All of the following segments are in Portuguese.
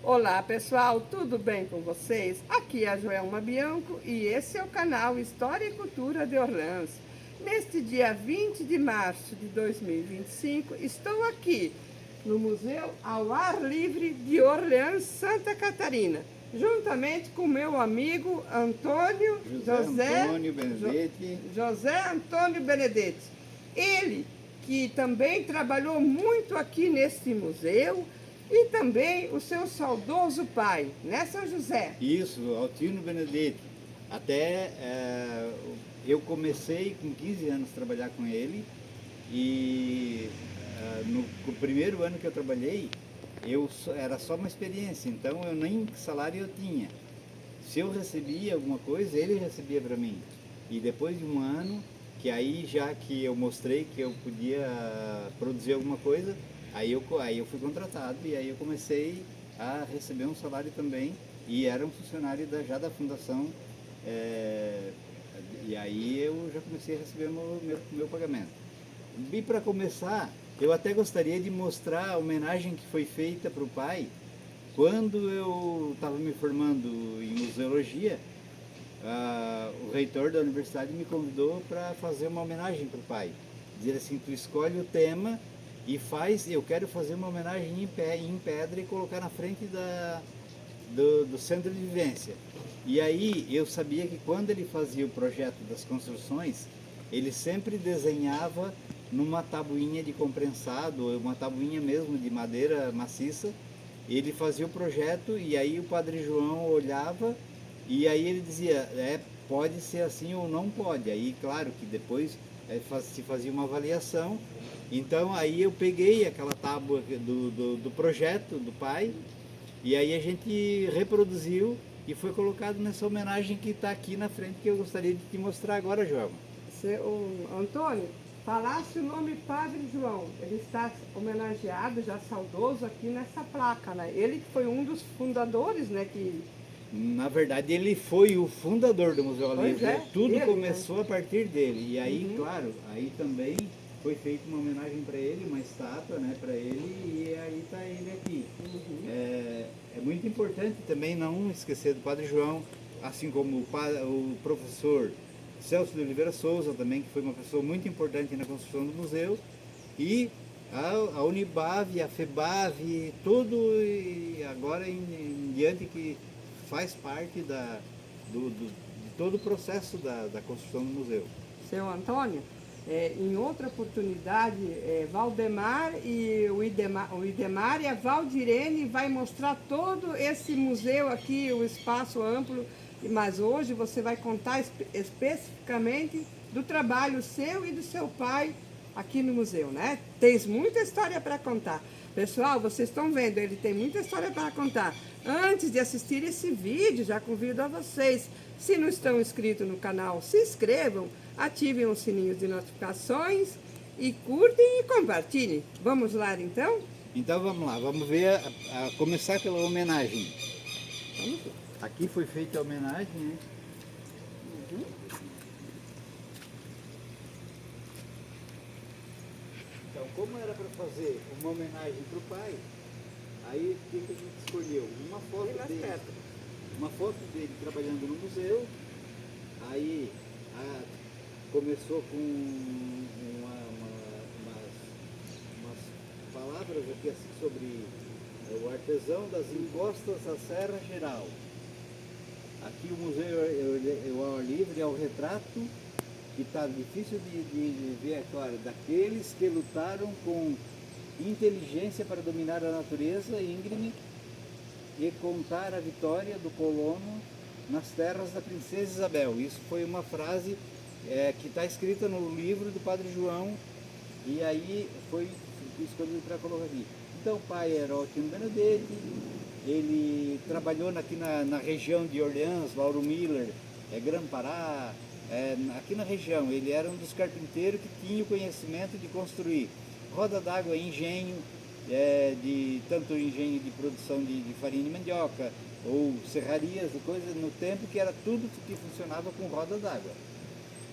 Olá pessoal, tudo bem com vocês? Aqui é a Joelma Bianco e esse é o canal História e Cultura de Orleans. Neste dia 20 de março de 2025, estou aqui no Museu ao Ar Livre de Orleans, Santa Catarina, juntamente com meu amigo Antônio Antônio Benedetti. José Antônio Benedetti. Ele que também trabalhou muito aqui neste museu, e também o seu saudoso pai, né, São José? Isso, Altino Benedetti. Até eu comecei com 15 anos a trabalhar com ele e no primeiro ano que eu trabalhei, era só uma experiência, então eu nem salário eu tinha. Se eu recebia alguma coisa, ele recebia para mim. E depois de um ano, que aí já que eu mostrei que eu podia produzir alguma coisa, aí eu fui contratado e aí eu comecei a receber um salário também e era um funcionário já da fundação. é, e aí eu já comecei a receber meu pagamento. E para começar, eu até gostaria de mostrar a homenagem que foi feita para o pai quando eu estava me formando em museologia. O reitor da universidade me convidou para fazer uma homenagem para o pai. Dizer assim, tu escolhe o tema e eu quero fazer uma homenagem em pedra e colocar na frente do centro de vivência. E aí eu sabia que quando ele fazia o projeto das construções, ele sempre desenhava numa tabuinha de comprensado, ou uma tabuinha mesmo de madeira maciça. Ele fazia o projeto e aí o Padre João olhava e aí ele dizia, pode ser assim ou não pode. Aí, claro que depois se fazia uma avaliação. Então, aí eu peguei aquela tábua do projeto do pai e aí a gente reproduziu e foi colocado nessa homenagem que está aqui na frente, que eu gostaria de te mostrar agora, João. O Antônio, falasse o nome Padre João, ele está homenageado, já saudoso aqui nessa placa, né? Ele que foi um dos fundadores, né, que... Na verdade, ele foi o fundador do Museu Pois Livre. é, Tudo ele, começou, né, a partir dele. E aí, Uhum. claro, aí também foi feita uma homenagem para ele, uma estátua, né, para ele, e aí está ele aqui. Uhum. É muito importante também não esquecer do Padre João, assim como o professor Celso de Oliveira Souza também, que foi uma pessoa muito importante na construção do museu, e a Unibave, a FEBAV, tudo e agora em diante que faz parte de todo o processo da construção do museu. Seu Antônio, em outra oportunidade, Valdemar e o Idemar e a Valdirene vai mostrar todo esse museu aqui, o espaço amplo, mas hoje você vai contar especificamente do trabalho seu e do seu pai aqui no museu, né? Tens muita história para contar. Pessoal, vocês estão vendo, ele tem muita história para contar. Antes de assistir esse vídeo, já convido a vocês, se não estão inscritos no canal, se inscrevam, ativem o sininho de notificações e curtem e compartilhem. Vamos lá então? Então vamos lá, vamos ver, a começar pela homenagem. Vamos lá. Aqui foi feita a homenagem, né? Uhum. Então, como era para fazer uma homenagem para o pai, aí o que a gente escolheu? Uma foto dele trabalhando no museu. Aí começou com umas palavras aqui assim sobre o artesão das encostas da Serra Geral. Aqui o museu ao ar livre é o retrato que está difícil de ver agora, daqueles que lutaram com inteligência para dominar a natureza íngreme e contar a vitória do colono nas terras da princesa Isabel. Isso foi uma frase que está escrita no livro do Padre João e aí foi escolhido para colocar aqui. Então o pai era Altino Benedetti, ele trabalhou aqui na região de Orleans, Lauro Miller, Grã-Pará, aqui na região. Ele era um dos carpinteiros que tinha o conhecimento de construir roda d'água, engenho, tanto engenho de produção de farinha de mandioca, ou serrarias e coisas, no tempo que era tudo que funcionava com roda d'água.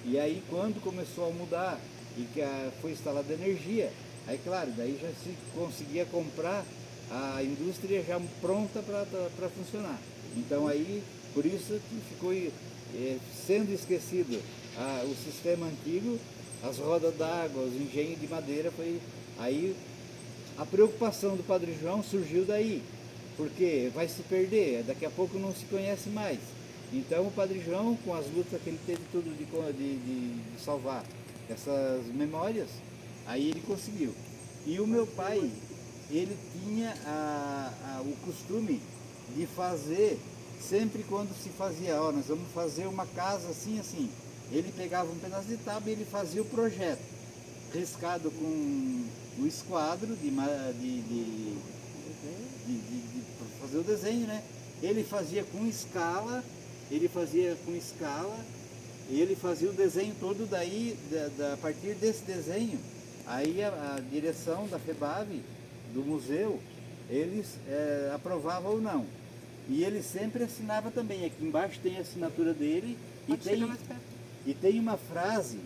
E aí quando começou a mudar e que foi instalada energia, aí claro, daí já se conseguia comprar a indústria já pronta para funcionar. Então aí, por isso que ficou sendo esquecido o sistema antigo, as rodas d'água, os engenhos de madeira, aí a preocupação do Padre João surgiu daí, porque vai se perder, daqui a pouco não se conhece mais. Então o Padre João, com as lutas que ele teve tudo de salvar essas memórias, aí ele conseguiu. E o meu pai, ele tinha o costume de fazer, sempre quando se fazia, nós vamos fazer uma casa assim, assim. Ele pegava um pedaço de tábua e ele fazia o projeto, riscado com o esquadro fazer o desenho, né? Ele fazia com escala, ele fazia o desenho todo daí, a partir desse desenho, aí a direção da FEBAV, do museu, eles aprovavam ou não. E ele sempre assinava também, aqui embaixo tem a assinatura dele, e tem uma frase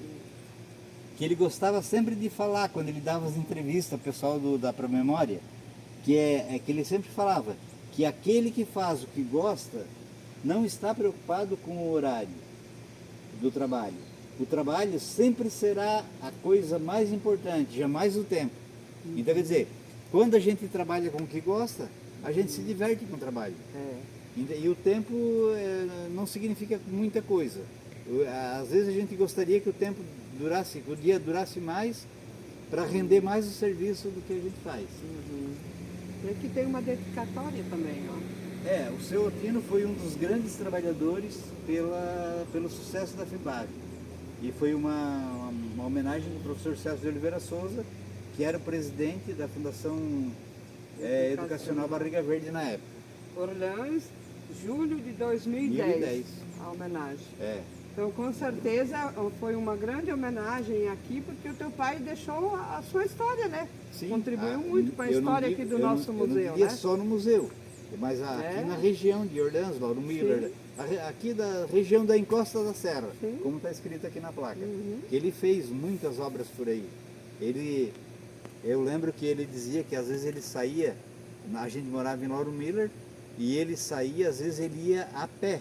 que ele gostava sempre de falar quando ele dava as entrevistas ao pessoal da Promemória, que que ele sempre falava que aquele que faz o que gosta não está preocupado com o horário do trabalho. O trabalho sempre será a coisa mais importante, jamais o tempo. Então, quer dizer, quando a gente trabalha com o que gosta, a gente se diverte com o trabalho. E o tempo não significa muita coisa. Às vezes a gente gostaria que o tempo durasse, que o dia durasse mais, para render mais o serviço do que a gente faz. E aqui tem uma dedicatória também, ó. O seu Otino foi um dos grandes trabalhadores pelo sucesso da FEBAV. E foi uma homenagem do professor Celso de Oliveira Souza, que era o presidente da Fundação Educacional Barriga Verde na época. Orleans, julho de 2010. A homenagem. Então, com certeza, foi uma grande homenagem aqui, porque o teu pai deixou a sua história, né? Sim, contribuiu muito para a história aqui do nosso museu, eu não diria né? Só no museu, mas aqui na região de Orleans, Lauro Miller, aqui da região da Encosta da Serra, como está escrito aqui na placa. Ele fez muitas obras por aí. Eu lembro que ele dizia que às vezes ele saía, a gente morava em Lauro Miller, e ele saía, às vezes ele ia a pé.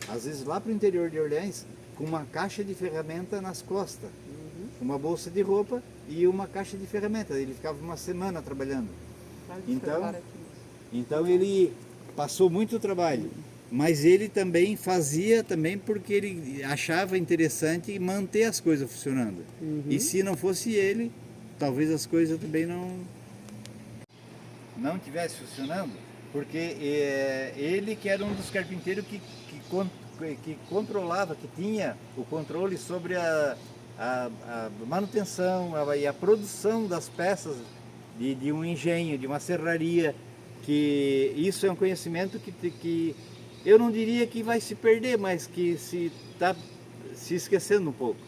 Às vezes lá para o interior de Orleans, com uma caixa de ferramenta nas costas, uma bolsa de roupa e uma caixa de ferramenta. Ele ficava uma semana trabalhando. Então ele passou muito trabalho, mas ele também fazia porque ele achava interessante manter as coisas funcionando. E se não fosse ele, talvez as coisas também não tivessem funcionando, porque ele que era um dos carpinteiros que controlava, que tinha o controle sobre a manutenção e a produção das peças de um engenho, de uma serraria, que isso é um conhecimento que eu não diria que vai se perder, mas que se está se esquecendo um pouco.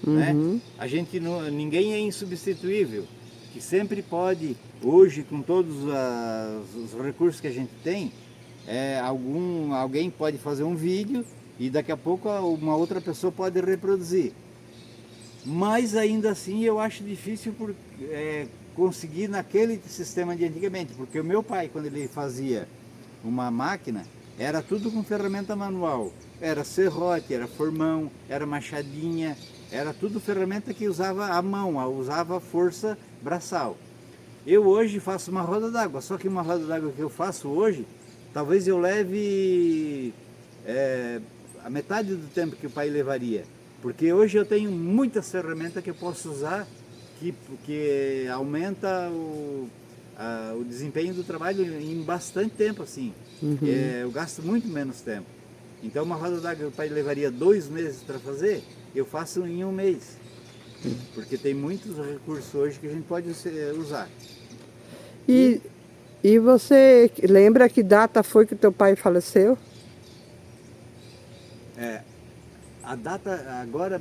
Né? A gente ninguém é insubstituível, que sempre pode, hoje com todos os recursos que a gente tem, alguém pode fazer um vídeo e daqui a pouco uma outra pessoa pode reproduzir. Mas ainda assim eu acho difícil conseguir naquele sistema de antigamente, porque o meu pai, quando ele fazia uma máquina, era tudo com ferramenta manual. Era serrote, era formão, era machadinha, era tudo ferramenta que usava a mão, usava força braçal. Eu hoje faço uma roda d'água, só que uma roda d'água que eu faço hoje, talvez eu leve a metade do tempo que o pai levaria. Porque hoje eu tenho muitas ferramentas que eu posso usar, que aumenta o desempenho do trabalho em bastante tempo, assim. Eu gasto muito menos tempo. Então uma roda d'água que o pai levaria 2 meses para fazer, eu faço em 1 mês. Porque tem muitos recursos hoje que a gente pode usar. E você lembra que data foi que teu pai faleceu? A data, agora,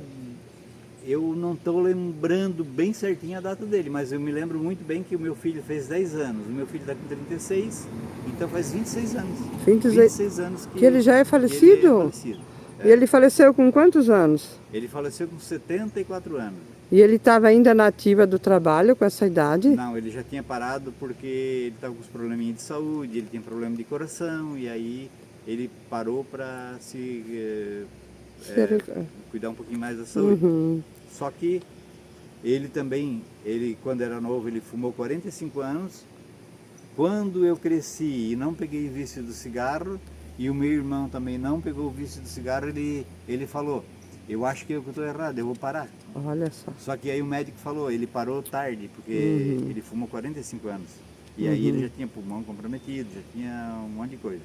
eu não estou lembrando bem certinho a data dele, mas eu me lembro muito bem que o meu filho fez 10 anos. O meu filho está com 36, então faz 26 anos. 26 anos que ele já é falecido? Ele é falecido. E ele faleceu com quantos anos? Ele faleceu com 74 anos. E ele estava ainda na ativa do trabalho com essa idade? Não, ele já tinha parado porque ele estava com os probleminhas de saúde, ele tinha problema de coração, e aí ele parou para cuidar um pouquinho mais da saúde. Uhum. Só que ele também, quando era novo, ele fumou 45 anos. Quando eu cresci e não peguei vício do cigarro, e o meu irmão também não pegou o vício do cigarro, ele falou, eu acho que eu estou errado, eu vou parar. Olha só. Só que aí o médico falou, ele parou tarde, porque ele fumou 45 anos. E aí ele já tinha pulmão comprometido, já tinha um monte de coisa.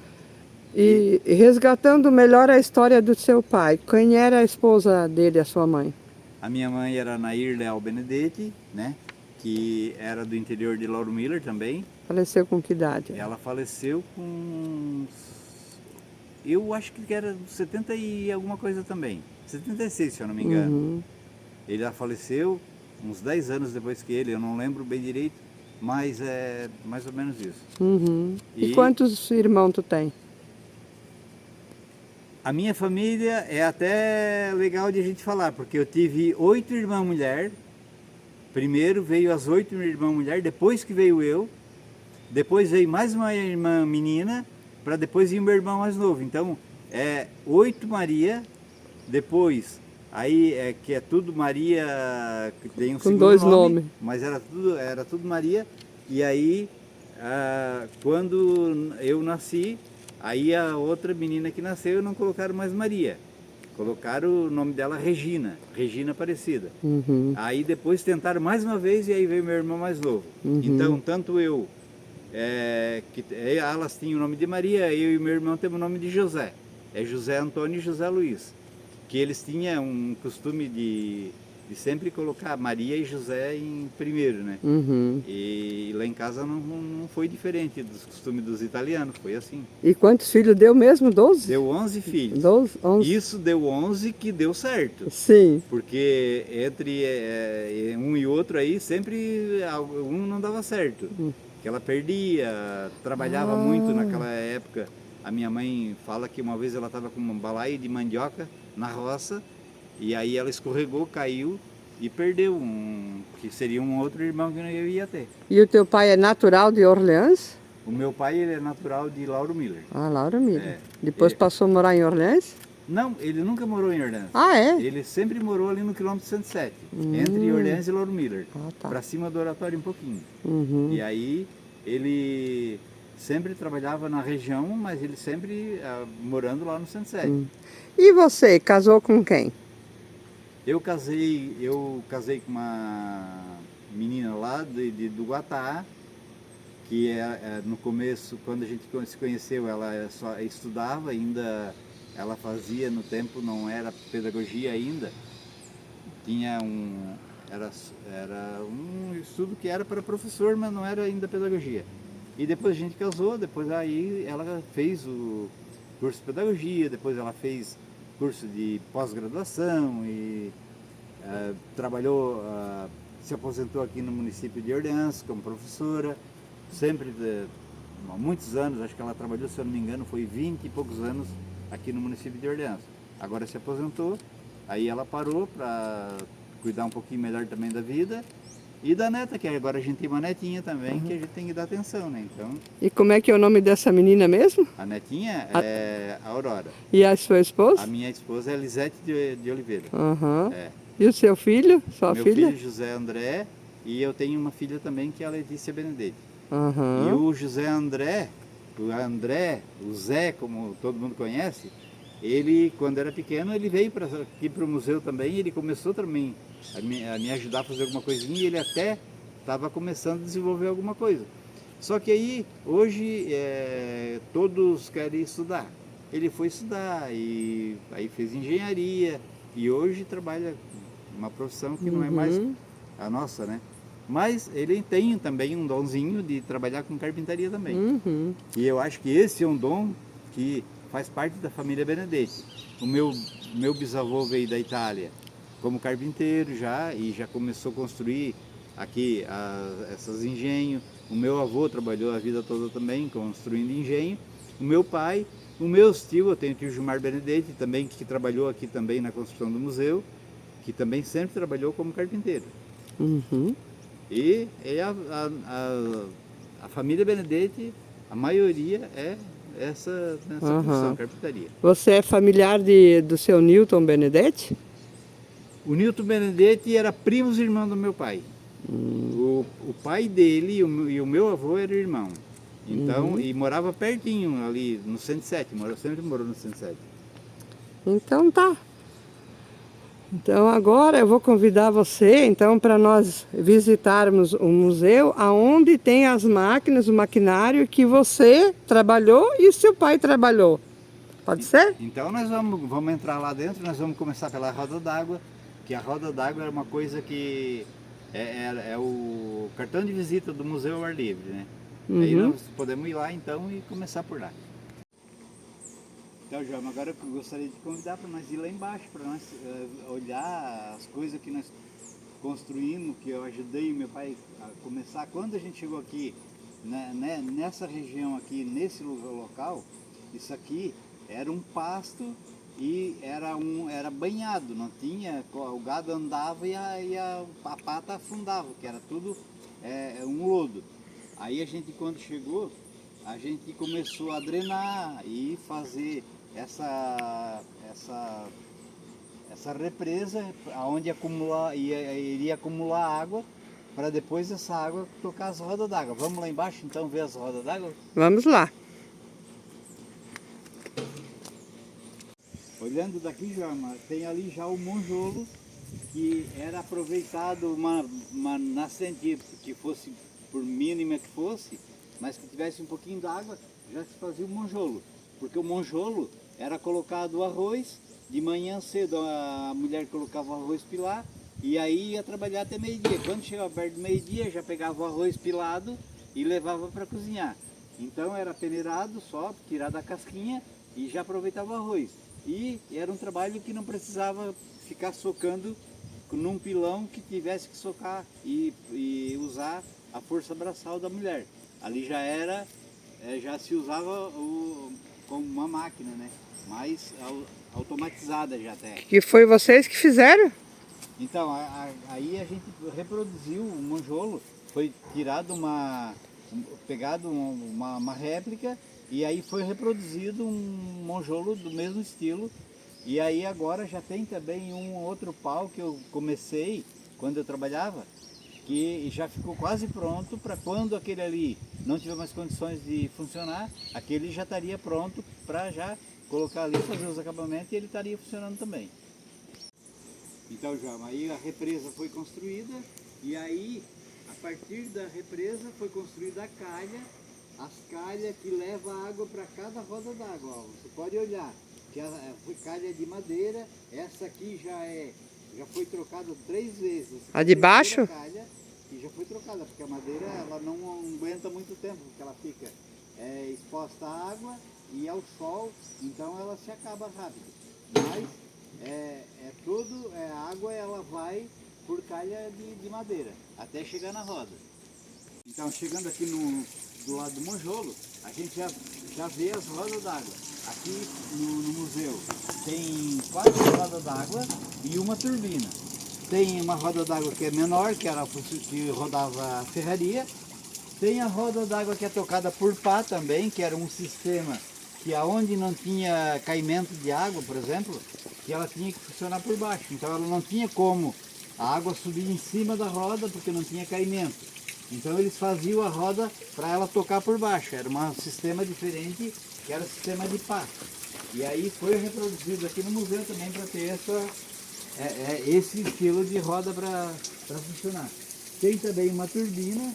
E resgatando melhor a história do seu pai, quem era a esposa dele, a sua mãe? A minha mãe era Nair Leal Benedetti, né? Que era do interior de Lauro Miller também. Faleceu com que idade? Ela faleceu com, eu acho que era 70 e alguma coisa também. 76, se eu não me engano. Ele já faleceu uns 10 anos depois que ele, eu não lembro bem direito, mas é mais ou menos isso. E quantos irmãos tu tem? A minha família é até legal de a gente falar, porque eu tive 8 irmãs mulher. Primeiro veio as 8 irmãs mulher, depois que veio eu. Depois veio mais uma irmã menina, para depois vir meu irmão mais novo. Então, 8 Maria, depois, aí que é tudo Maria, que tem um com segundo dois nome, nomes. mas era tudo Maria. E aí, quando eu nasci, aí a outra menina que nasceu não colocaram mais Maria. Colocaram o nome dela Regina, Regina Aparecida. Aí depois tentaram mais uma vez e aí veio meu irmão mais novo. Então, tanto eu, elas tinham o nome de Maria, eu e meu irmão temos o nome de José. É José Antônio e José Luiz. Que eles tinham um costume de sempre colocar Maria e José em primeiro, né? E lá em casa não foi diferente dos costumes dos italianos, foi assim. E quantos filhos deu mesmo? 12? Deu 11 filhos. 11? Isso deu 11 que deu certo. Sim. Porque entre um e outro aí, sempre um não dava certo. Que ela perdia, trabalhava muito naquela época. A minha mãe fala que uma vez ela estava com um balaio de mandioca na roça, e aí ela escorregou, caiu e perdeu que seria um outro irmão que eu ia ter. E o teu pai é natural de Orleans? O meu pai ele é natural de Lauro Miller. Ah, Lauro Miller. Depois passou a morar em Orleans? Não, ele nunca morou em Orleans. Ah, é? Ele sempre morou ali no quilômetro 107, entre Orleans e Lauro Miller, tá. para cima do Oratório um pouquinho. E aí ele sempre trabalhava na região, mas ele sempre morando lá no 107. E você, casou com quem? Eu casei com uma menina lá do Guatá, que no começo, quando a gente se conheceu, ela só estudava ainda, ela fazia no tempo, não era pedagogia ainda, tinha era um estudo que era para professor, mas não era ainda pedagogia. E depois a gente casou, depois aí ela fez o curso de pedagogia, depois ela fez curso de pós-graduação e trabalhou, se aposentou aqui no município de Orleans como professora, sempre há muitos anos, acho que ela trabalhou, se eu não me engano, foi 20 e poucos anos aqui no município de Orleans. Agora se aposentou, aí ela parou para cuidar um pouquinho melhor também da vida. E da neta, que agora a gente tem uma netinha também, que a gente tem que dar atenção, né? Então, e como é que é o nome dessa menina mesmo? a netinha é a Aurora. E a sua esposa? A minha esposa é Elisete de Oliveira. E o seu filho? Sua Meu filha? filho José André, e eu tenho uma filha também que é a Letícia Benedetti. Uhum. E o José André, o Zé, como todo mundo conhece, ele, quando era pequeno, ele veio aqui para o museu também, ele começou também a me ajudar a fazer alguma coisinha, e ele até estava começando a desenvolver alguma coisa. Só que aí, hoje, todos querem estudar. Ele foi estudar, e aí fez engenharia, e hoje trabalha uma profissão que não é mais a nossa, né? Mas ele tem também um donzinho de trabalhar com carpintaria também. E eu acho que esse é um dom que faz parte da família Benedetti. O meu bisavô veio da Itália como carpinteiro e já começou a construir aqui essas engenhos. O meu avô trabalhou a vida toda também construindo engenho. O meu pai, o meu tio, eu tenho o tio Gilmar Benedetti também, que trabalhou aqui também na construção do museu, que também sempre trabalhou como carpinteiro. Uhum. E a família Benedetti, a maioria é nessa profissão, carpintaria. Você é familiar do seu Newton Benedetti? O Newton Benedetti era primos irmão do meu pai. O pai dele e o meu avô eram irmão. Então, e morava pertinho ali no 107, sempre morou no 107. Então tá. Então agora eu vou convidar você então para nós visitarmos o museu aonde tem as máquinas, o maquinário que você trabalhou e seu pai trabalhou. Pode ser? Então nós vamos entrar lá dentro, nós vamos começar pela roda d'água, que a roda d'água é uma coisa que é o cartão de visita do Museu ao Ar Livre, né? Aí nós podemos ir lá então e começar por lá. Então, João, agora eu gostaria de convidar para nós ir lá embaixo, para nós olhar as coisas que nós construímos, que eu ajudei o meu pai a começar. Quando a gente chegou aqui, né, nessa região aqui, nesse local, isso aqui era um pasto e era banhado, não tinha, o gado andava e a pata afundava, que era tudo um lodo. Aí a gente, quando chegou, a gente começou a drenar e fazer essa represa onde iria acumular água para depois essa água tocar as rodas d'água. Vamos lá embaixo então ver as rodas d'água? Vamos lá. Olhando daqui, Jorma, tem ali já o monjolo, que era aproveitado uma nascente que fosse, por mínima que fosse, mas que tivesse um pouquinho d'água, já se fazia o monjolo. Porque o monjolo era colocado o arroz, de manhã cedo a mulher colocava o arroz pilar, e aí ia trabalhar até meio-dia. Quando chegava perto do meio-dia, já pegava o arroz pilado e levava para cozinhar. Então era peneirado só, tirado a casquinha e já aproveitava o arroz. E era um trabalho que não precisava ficar socando num pilão que tivesse que socar e usar a força braçal da mulher. Ali já se usava como uma máquina, né? Mais automatizada já até. Que foi vocês que fizeram? Então, aí a gente reproduziu o monjolo, foi tirado pegado uma réplica e aí foi reproduzido um monjolo do mesmo estilo. E aí agora já tem também um outro pau que eu comecei quando eu trabalhava, que já ficou quase pronto para quando aquele ali não tiver mais condições de funcionar, aquele já estaria pronto para já colocar ali, fazer os acabamentos e ele estaria funcionando também. Então, João, aí a represa foi construída e aí, a partir da represa, foi construída a calha, as calhas que levam água para cada roda d'água. Você pode olhar, que foi calha de madeira, essa aqui já foi trocada 3 vezes. A de baixo? Calha, que já foi trocada, porque a madeira ela não aguenta muito tempo, porque ela fica exposta à água e ao sol, então ela se acaba rápido. Mas a água ela vai por calha de madeira, até chegar na roda. Então, chegando aqui do lado do monjolo, a gente já vê as rodas d'água. Aqui no museu tem 4 rodas d'água e uma turbina. Tem uma roda d'água que é menor, que rodava a ferraria. Tem a roda d'água que é tocada por pá também, que era um sistema que aonde não tinha caimento de água, por exemplo, que ela tinha que funcionar por baixo. Então ela não tinha como a água subir em cima da roda, porque não tinha caimento. Então eles faziam a roda para ela tocar por baixo. Era um sistema diferente, que era o sistema de pá. E aí foi reproduzido aqui no museu também para ter esse estilo de roda para funcionar. Tem também uma turbina.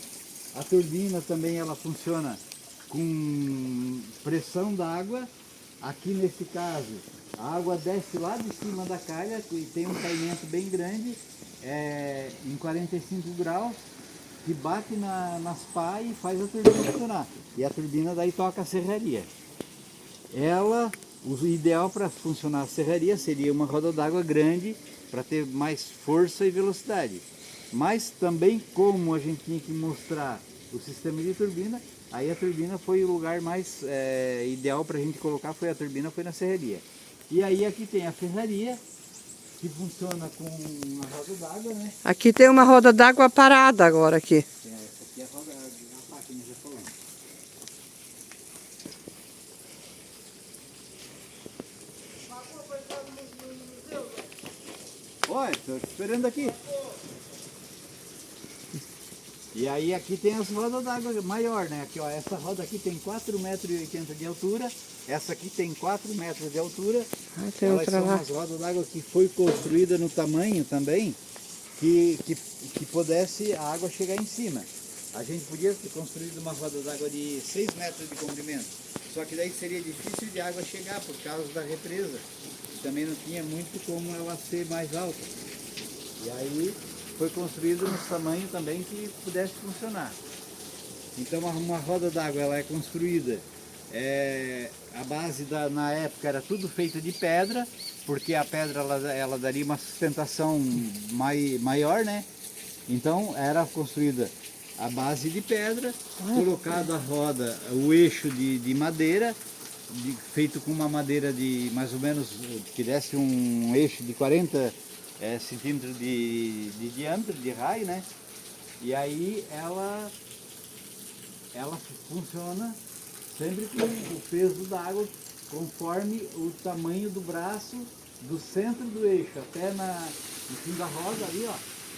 A turbina também ela funciona com pressão d'água. Aqui nesse caso, a água desce lá de cima da calha, que tem um caimento bem grande, em 45 graus, que bate nas pás e faz a turbina funcionar. E a turbina daí toca a serraria. O ideal para funcionar a serraria seria uma roda d'água grande, para ter mais força e velocidade. Mas também, como a gente tinha que mostrar o sistema de turbina, aí a turbina foi o lugar mais ideal para a gente colocar, foi na serraria. E aí aqui tem a ferraria, que funciona com uma roda d'água, né? Aqui tem uma roda d'água parada agora aqui. Essa aqui é a roda a máquina já falando. Olha, estou esperando aqui. E aí aqui tem as rodas d'água maior, né? Aqui, ó, essa roda aqui tem 4,80 metros de altura, essa aqui tem 4 metros de altura. Tem Elas outra são lá. umas rodas d'água que foi construída no tamanho também que pudesse a água chegar em cima. A gente podia ter construído uma roda d'água de 6 metros de comprimento, só que daí seria difícil de água chegar por causa da represa. Também não tinha muito como ela ser mais alta. E aí foi construído no tamanho também que pudesse funcionar. Então uma roda d'água ela é construída, a base na época era tudo feito de pedra, porque a pedra ela daria uma sustentação maior, né? Então era construída a base de pedra, colocada a roda, o eixo de madeira, feito com uma madeira de mais ou menos, que desse um eixo de 40 centímetros de diâmetro, de raio, né? E aí ela funciona sempre com o peso da água conforme o tamanho do braço, do centro do eixo até no fim da roda ali, ó.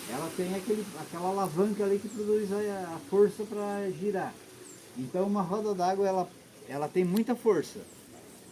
Ela tem aquela alavanca ali que produz a força para girar. Então uma roda d'água ela tem muita força.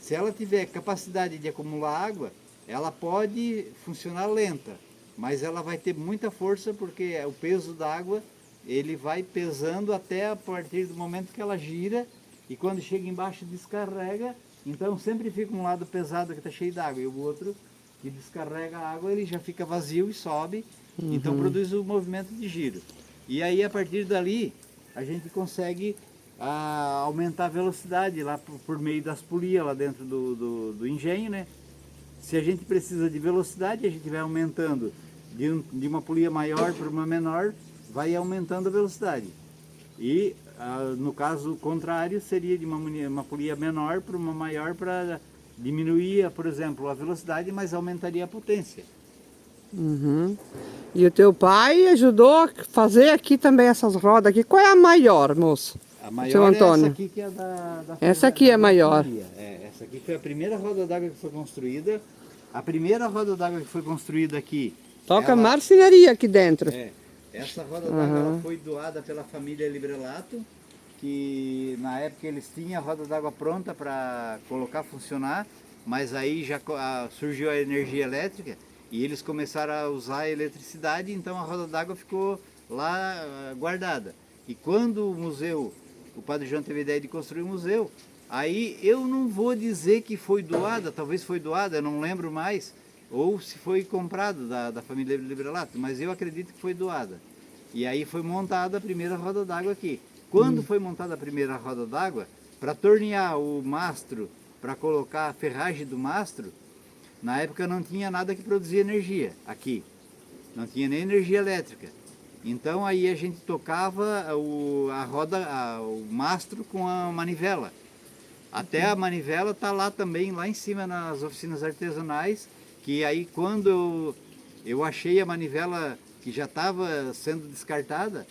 Se ela tiver capacidade de acumular água, ela pode funcionar lenta, mas ela vai ter muita força porque o peso da água ele vai pesando até a partir do momento que ela gira, e quando chega embaixo descarrega. Então sempre fica um lado pesado que está cheio d'água e o outro que descarrega a água, ele já fica vazio e sobe. Então produz o movimento de giro. E aí a partir dali a gente consegue aumentar a velocidade lá por meio das polias lá dentro do engenho, né? Se a gente precisa de velocidade, a gente vai aumentando de uma polia maior para uma menor, vai aumentando a velocidade. E no caso contrário, seria de uma polia menor para uma maior, para diminuir, por exemplo, a velocidade, mas aumentaria a potência. E o teu pai ajudou a fazer aqui também essas rodas aqui. Qual é a maior, moço? A maior seu Antônio? É essa aqui, que é da essa aqui é a maior. Essa aqui foi a primeira roda d'água que foi construída. A primeira roda d'água que foi construída aqui... Toca marcenaria aqui dentro. Essa roda d'água ela foi doada pela família Librelato, que na época eles tinham a roda d'água pronta para colocar funcionar, mas aí já surgiu a energia elétrica e eles começaram a usar a eletricidade, então a roda d'água ficou lá guardada. E quando o Padre João teve a ideia de construir um museu, aí eu não vou dizer que foi doada, talvez foi doada, eu não lembro mais, ou se foi comprado da família Librelato, mas eu acredito que foi doada. E aí foi montada a primeira roda d'água aqui. Quando foi montada a primeira roda d'água, para tornear o mastro, para colocar a ferragem do mastro, na época não tinha nada que produzia energia aqui. Não tinha nem energia elétrica. Então aí a gente tocava o mastro com a manivela. Até a manivela está lá também, lá em cima nas oficinas artesanais, que aí quando eu achei a manivela que já estava sendo descartada,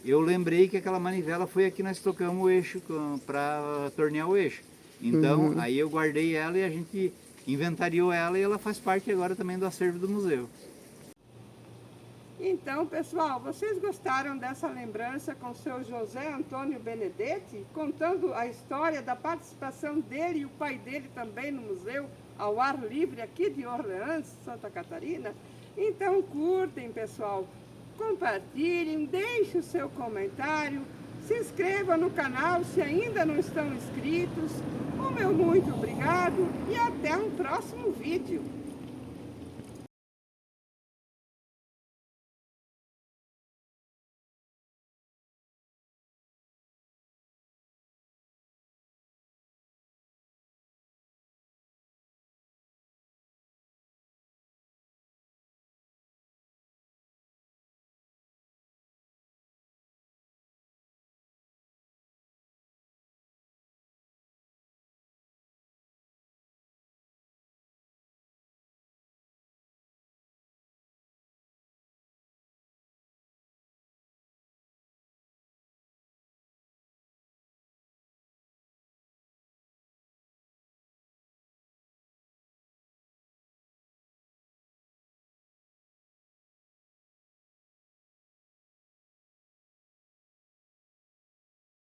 eu lembrei que aquela manivela foi aqui nós tocamos o eixo para tornear o eixo. Então aí eu guardei ela e a gente inventariou ela e ela faz parte agora também do acervo do museu. Então, pessoal, vocês gostaram dessa lembrança com o seu José Antônio Benedetti, contando a história da participação dele e o pai dele também no museu, ao ar livre, aqui de Orleans, Santa Catarina? Então, curtem, pessoal, compartilhem, deixem o seu comentário, se inscrevam no canal se ainda não estão inscritos. O meu muito obrigado e até um próximo vídeo.